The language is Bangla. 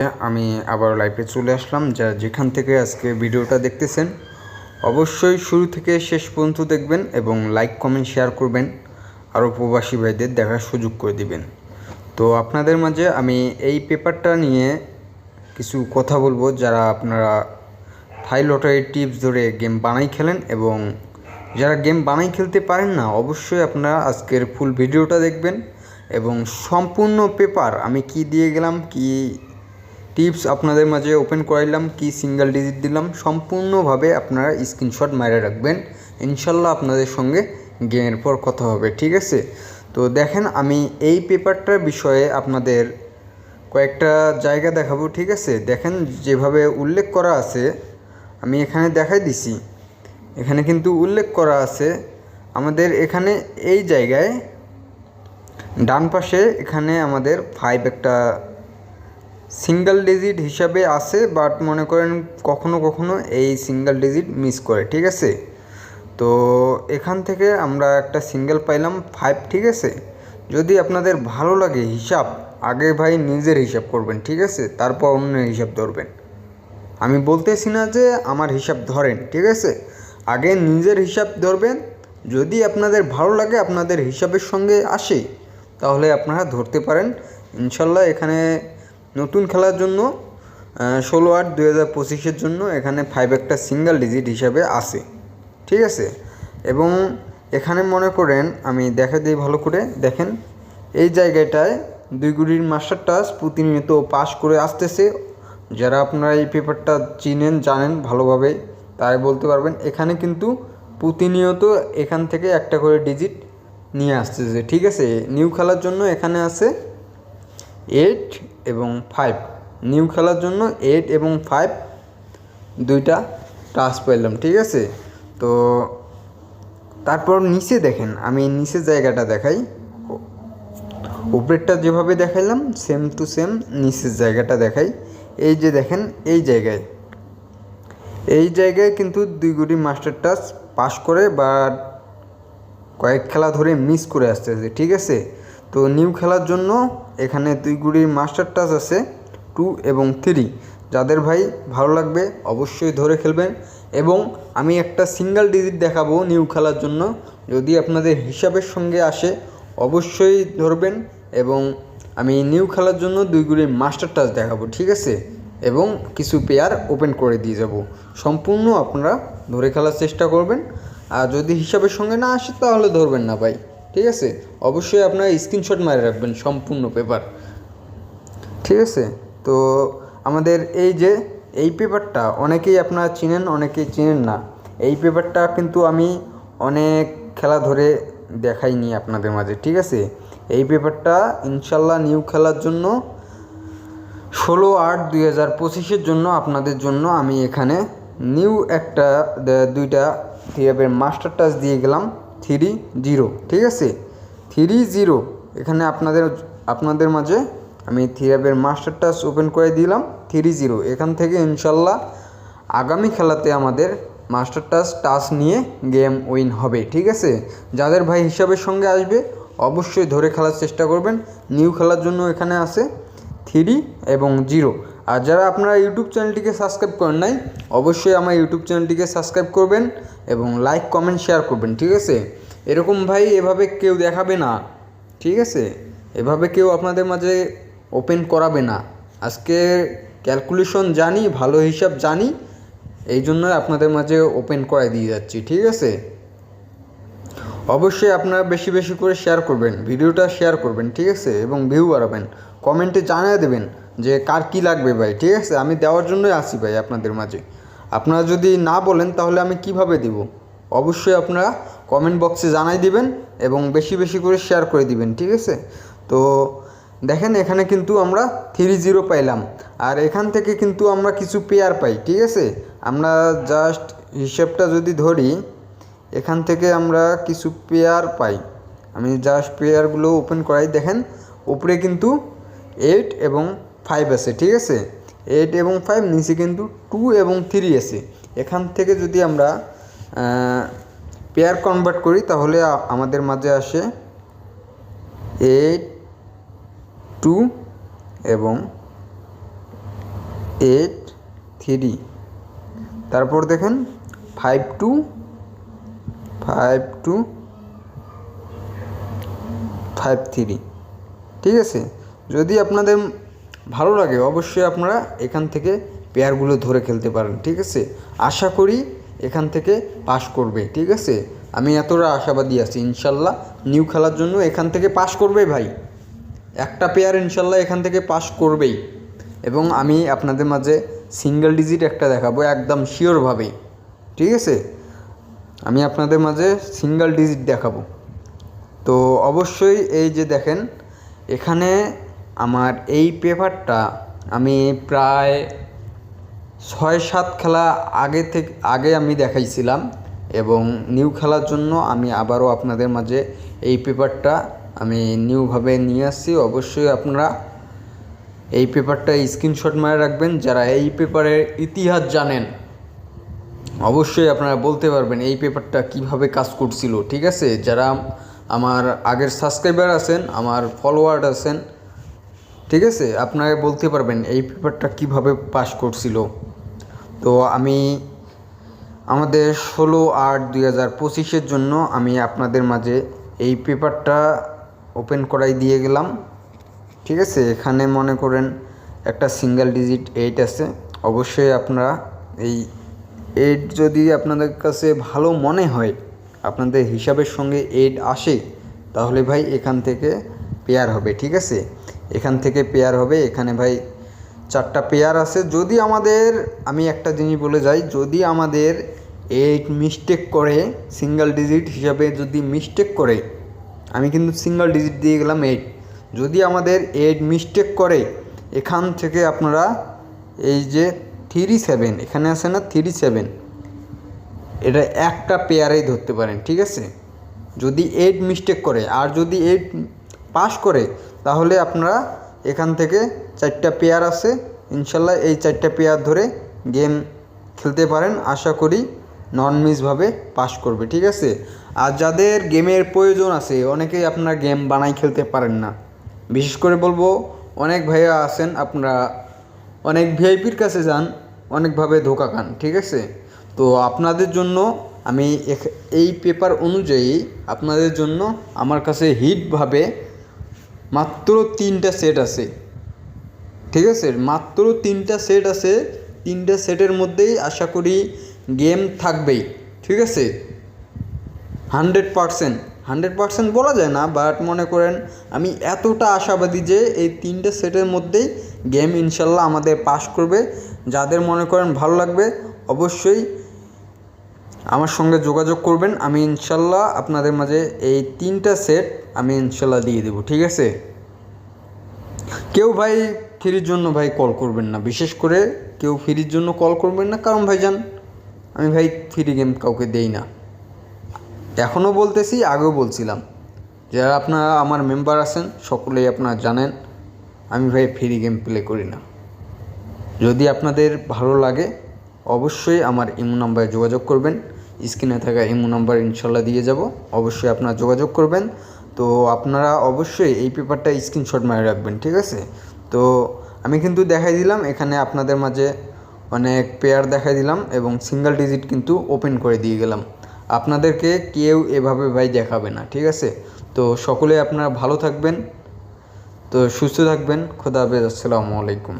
আমি আবার লাইভে চলে আসলাম। যারা যেখান থেকে আজকে ভিডিওটা দেখতেছেন অবশ্যই শুরু থেকে শেষ পর্যন্ত দেখবেন এবং লাইক কমেন্ট শেয়ার করবেন, আরও প্রবাসী ভাইদের দেখার সুযোগ করে দিবেন। তো আপনাদের মাঝে আমি এই পেপারটা নিয়ে কিছু কথা বলবো। যারা আপনারা থাই লটারি টিপস ধরে গেম বানাই খেলেন এবং যারা গেম বানাই খেলতে পারেন না, অবশ্যই আপনারা আজকের ফুল ভিডিওটা দেখবেন এবং সম্পূর্ণ পেপার আমি কি দিয়ে গেলাম, কি টিপস আপনাদের মাঝে ওপেন করাইলাম, কি সিঙ্গেল ডিজিট দিলাম, সম্পূর্ণভাবে আপনারা স্ক্রিনশট মারে রাখবেন। ইনশাল্লাহ আপনাদের সঙ্গে গেমের পর কথা হবে, ঠিক আছে? তো দেখেন, আমি এই পেপারটার বিষয়ে আপনাদের কয়েকটা জায়গা দেখাবো, ঠিক আছে? দেখেন, যেভাবে উল্লেখ করা আছে আমি এখানে দেখাই দিছি। এখানে কিন্তু উল্লেখ করা আছে আমাদের এখানে এই জায়গায় ডান পাশে এখানে আমাদের 5 একটা সিঙ্গেল ডিজিট হিসাবে আছে, বাট মনে করেন কখনো কখনো এই সিঙ্গেল ডিজিট মিস করে, ঠিক আছে? তো এখান থেকে আমরা একটা সিঙ্গেল পাইলাম 5, ঠিক আছে? যদি আপনাদের ভালো লাগে হিসাব, আগে ভাই নিজের হিসাব করবেন, ঠিক আছে? তারপর অন্যের হিসাব ধরবেন। আমি বলতেছি না যে আমার হিসাব ধরেন, ঠিক আছে? আগে নিজের হিসাব ধরবেন। যদি আপনাদের ভালো লাগে, আপনাদের হিসাবের সঙ্গে আসে, তাহলে আপনারা ধরতে পারেন। ইনশাল্লাহ এখানে নতুন খেলার জন্য 16/8/2025 জন্য এখানে 5 একটা সিঙ্গেল ডিজিট হিসাবে আসে, ঠিক আছে? এবং এখানে মনে করেন আমি দেখা দিই ভালো করে, দেখেন এই জায়গাটায় 2 গুলির মাস্টার টাচ প্রতিনিয়ত পাস করে আসতেছে। যারা আপনারা এই পেপারটা চিনেন, জানেন ভালোভাবে, তাই বলতে পারবেন। এখানে কিন্তু প্রতিনিয়ত এখান থেকে একটা করে ডিজিট নিয়ে আসতেছে, ঠিক আছে? নিউ খেলার জন্য এখানে আছে 8 এবং 5। নিউ খেলার জন্য 8 এবং 5 দুইটা টাচ পেলাম, ঠিক আছে? তো তারপর নিচে দেখেন, আমি নিচের জায়গাটা দেখাই। উপরেরটা যেভাবে দেখাইলাম সেম টু সেম নিচের জায়গাটা দেখাই। এই যে দেখেন, এই জায়গায় কিন্তু 2 গুটি মাস্টার টাচ পাস করে বা কয়েক খেলা ধরে মিস করে আসতেছে, ঠিক আছে? তো নিউ খেলার জন্য এখানে 2 গুটির মাস্টার টাচ আছে 2 এবং 3। যাদের ভাই ভালো লাগবে অবশ্যই ধরে খেলবেন। এবং আমি একটা সিঙ্গেল ডিজিট দেখাবো নিউ খেলার জন্য, যদি আপনাদের হিসাবের সঙ্গে আসে অবশ্যই ধরবেন। এবং আমি নিউ খেলার জন্য 2 গুটির মাস্টার টাচ দেখাবো, ঠিক আছে? এবং কিছু পেয়ার ওপেন করে দিয়ে যাব। সম্পূর্ণ আপনারা ধরে খেলার চেষ্টা করবেন। আর যদি হিসাবের সঙ্গে না আসে তাহলে ধরবেন না ভাই, ঠিক আছে? অবশ্যই আপনারা স্ক্রিনশট মারে রাখবেন সম্পূর্ণ পেপার, ঠিক আছে? তো আমাদের এই পেপারটা অনেকেই আপনারা চিনেন, অনেকেই চিনেন না। এই পেপারটা কিন্তু আমি অনেক খেলা ধরে দেখাইনি আপনাদের মাঝে, ঠিক আছে? এই পেপারটা ইনশাল্লাহ নিউ খেলার জন্য 16/8/2025 জন্য আপনাদের জন্য আমি এখানে নিউ একটা 2টা থিয়াবের মাস্টার টাচ দিয়ে গেলাম 3-0, ঠিক আছে? 3-0 এখানে আপনাদের মাঝে আমি থিয়াবের মাস্টার টাচ ওপেন করে দিলাম 3-0। এখান থেকে ইনশাল্লাহ আগামী খেলাতে আমাদের মাস্টার টাচ নিয়ে গেম উইন হবে, ঠিক আছে? যাদের ভাই হিসাবের সঙ্গে আসবে অবশ্যই ধরে খেলার চেষ্টা করবেন। নিউ খেলার জন্য এখানে আছে 3 এবং 0। আর যারা আপনারা ইউটিউব চ্যানেলটিকে সাবস্ক্রাইব করেন নাই, অবশ্যই আমার ইউটিউব চ্যানেলটিকে সাবস্ক্রাইব করবেন এবং লাইক কমেন্ট শেয়ার করবেন, ঠিক আছে? এরকম ভাই এভাবে কেউ দেখাবে না, ঠিক আছে? এভাবে কেউ আপনাদের মাঝে ওপেন করাবে না। আজকে ক্যালকুলেশন জানি, ভালো হিসাব জানি, এই জন্য আপনাদের মাঝে ওপেন করাই দিয়ে যাচ্ছি, ঠিক আছে? অবশ্যই আপনারা বেশি বেশি করে শেয়ার করবেন, ভিডিওটা শেয়ার করবেন, ঠিক আছে? এবং ভিউ বাড়াবেন, কমেন্টে জানিয়ে দেবেন যে কার কী লাগবে ভাই, ঠিক আছে? আমি দেওয়ার জন্যই আসি ভাই আপনাদের মাঝে। আপনারা যদি না বলেন তাহলে আমি কিভাবে দিব? অবশ্যই আপনারা কমেন্ট বক্সে জানাই দিবেন এবং বেশি বেশি করে শেয়ার করে দিবেন, ঠিক আছে? তো দেখেন, এখানে কিন্তু আমরা 3-0 পাইলাম। আর এখান থেকে কিন্তু আমরা কিছু পেয়ার পাই, ঠিক আছে? আমরা জাস্ট হিসেবটা যদি ধরি, এখান থেকে আমরা কিছু পেয়ার পাই। আমি জাস্ট পেয়ারগুলো ওপেন করাই। দেখেন উপরে কিন্তু 8 এবং 5 আছে, ঠিক আছে? 8 এবং 5, নিচে কিন্তু 2 এবং 3 আছে। এখান থেকে যদি আমরা পেয়ার কনভার্ট করি তাহলে আমাদের মাঝে আসে 8, 2 এবং 8 3, তারপর দেখেন 5 2 5 2 5 3। ঠিক আছে, যদি আপনাদের ভালো লাগে অবশ্যই আপনারা এখান থেকে পেয়ারগুলো ধরে খেলতে পারেন। ঠিক আছে, আশা করি এখান থেকে পাস করবে। ঠিক আছে, আমি এতটা আশাবাদী আছি ইনশাল্লাহ নিউ খেলার জন্য এখান থেকে পাস করবে ভাই, একটা পেয়ার ইনশাল্লাহ এখান থেকে পাস করবেই। এবং আমি আপনাদের মাঝে সিঙ্গেল ডিজিট একটা দেখাবো একদম শিওরভাবে। ঠিক আছে, আমি আপনাদের মাঝে সিঙ্গেল ডিজিট দেখাবো। তো অবশ্যই এই যে দেখেন এখানে আমার এই পেপারটা আমি প্রায় 6-7 খেলা আগে আমি দেখাইছিলাম, এবং নিউ খেলার জন্য আমি আবারও আপনাদের মাঝে এই পেপারটা আমি নিউভাবে নিয়ে আসছি। অবশ্যই আপনারা এই পেপারটা স্ক্রিনশট মারে রাখবেন। যারা এই পেপারের ইতিহাস জানেন অবশ্যই আপনারা বলতে পারবেন এই পেপারটা কিভাবে কাজ করছিল। ঠিক আছে, যারা আমার আগের সাবস্ক্রাইবার আছেন, আমার ফলোয়ার আছেন, ঠিক আছে, আপনারা বলতে পারবেন এই পেপারটা কিভাবে পাস করছিল। তো আমি আমাদের 16/8/2025 জন্য আমি আপনাদের মাঝে এই পেপারটা ওপেন করাই দিয়ে গেলাম। ঠিক আছে, এখানে মনে করেন একটা সিঙ্গেল ডিজিট 8 আছে। অবশ্যই আপনারা এই 8 যদি আপনাদের কাছে ভালো মনে হয়, আপনাদের হিসাবের সঙ্গে 8 আসে, তাহলে ভাই এখান থেকে পেয়ার হবে। ঠিক আছে, এখান থেকে পেয়ার হবে। এখানে ভাই 4টা পেয়ার আছে। যদি আমাদের, আমি একটা জিনিস বলে যাই, যদি আমাদের 8 মিস্টেক করে, সিঙ্গেল ডিজিট হিসাবে যদি মিস্টেক করে, আমি কিন্তু সিঙ্গেল ডিজিট দিয়ে গেলাম 8, যদি আমাদের 8 মিস্টেক করে এখান থেকে আপনারা এই যে 37 এখানে আছে না 37, এটা একটা পেয়ারেই ধরতে পারেন। ঠিক আছে, যদি 8 মিস্টেক করে, আর যদি 8 পাস করে তাহলে আপনারা এখান থেকে 4টা পেয়ার আছে ইনশাল্লাহ, এই 4টা পেয়ার ধরে গেম খেলতে পারেন। আশা করি নন মিসভাবে পাস করবে। ঠিক আছে, আর যাদের গেমের প্রয়োজন আছে, অনেকেই আপনারা গেম বানাই খেলতে পারেন না, বিশেষ করে বলবো অনেক ভাইয়া আছেন আপনারা অনেক ভিআইপির কাছে যান, অনেকভাবে ধোকা খান। ঠিক আছে, তো আপনাদের জন্য আমি এই পেপার অনুযায়ী আপনাদের জন্য আমার কাছে হিটভাবে মাত্র 3টা সেট আছে। ঠিক আছে, মাত্র 3টা সেট আছে। 3টা সেটের মধ্যেই আশা করি গেম থাকবেই। ঠিক আছে, 100% বলা যায় না, বাট মনে করেন আমি এতটা আশাবাদী যে এই 3টা সেটের মধ্যেই গেম ইনশাল্লাহ আমাদের পাস করবে। যাদের মনে করেন ভালো লাগবে অবশ্যই আমার সঙ্গে যোগাযোগ করবেন। আমি ইনশাল্লাহ আপনাদের মাঝে এই 3টা সেট আমি ইনশাল্লাহ দিয়ে দেবো। ঠিক আছে, কেউ ভাই ফ্রির জন্য ভাই কল করবেন না, বিশেষ করে কেউ ফ্রির জন্য কল করবেন না, কারণ ভাইজান আমি ভাই ফ্রি গেম কাউকে দেই না। এখনও বলতেছি, আগেও বলছিলাম, যারা আপনারা আমার মেম্বার আছেন সকলেই আপনারা জানেন আমি ভাই ফ্রি গেম প্লে করি না। যদি আপনাদের ভালো লাগে অবশ্যই আমার ইমো নাম্বারে যোগাযোগ করবেন। স্ক্রিনে থাকা ইমো নাম্বার ইনশাল্লাহ দিয়ে যাব, অবশ্যই আপনারা যোগাযোগ করবেন। তো আপনারা অবশ্যই এই পেপারটা স্ক্রিনশট মারে রাখবেন। ঠিক আছে, তো আমি কিন্তু দেখাই দিলাম এখানে আপনাদের মাঝে অনেক পেয়ার দেখাই দিলাম, এবং সিঙ্গেল ডিজিট কিন্তু ওপেন করে দিয়ে গেলাম। আপনাদেরকে কেউ এভাবে ভাই দেখাবে না। ঠিক আছে, তো সকলে আপনারা ভালো থাকবেন, তো সুস্থ থাকবেন। খোদা হাফেজ, আসসালামু আলাইকুম।